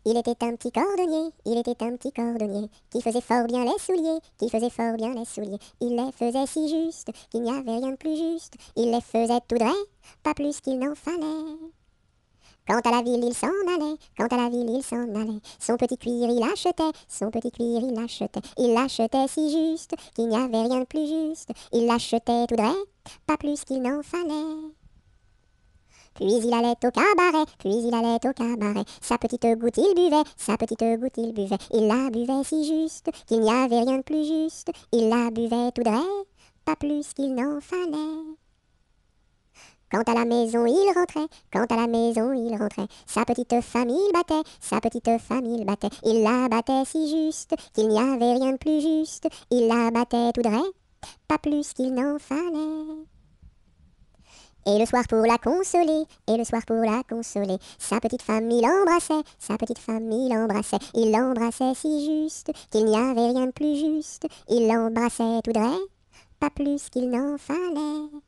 Il était un petit cordonnier, il était un petit cordonnier, qui faisait fort bien les souliers, qui faisait fort bien les souliers. Il les faisait si justes, qu'il n'y avait rien de plus juste. Il les faisait tout droit, pas plus qu'il n'en fallait. Quand à la ville il s'en allait, quand à la ville il s'en allait, son petit cuir il achetait, son petit cuir il l'achetait si juste, qu'il n'y avait rien de plus juste. Il l'achetait tout droit, pas plus qu'il n'en fallait. Puis il allait au cabaret, puis il allait au cabaret. Sa petite goutte il buvait, sa petite goutte il buvait. Il la buvait si juste qu'il n'y avait rien de plus juste. Il la buvait tout droit, pas plus qu'il n'en fallait. Quand à la maison il rentrait, quand à la maison il rentrait, sa petite famille il battait, sa petite famille il battait. Il la battait si juste qu'il n'y avait rien de plus juste. Il la battait tout droit, pas plus qu'il n'en fallait. Et le soir pour la consoler, et le soir pour la consoler, sa petite femme il embrassait, sa petite femme il l'embrassait si juste qu'il n'y avait rien de plus juste. Il l'embrassait tout droit, pas plus qu'il n'en fallait.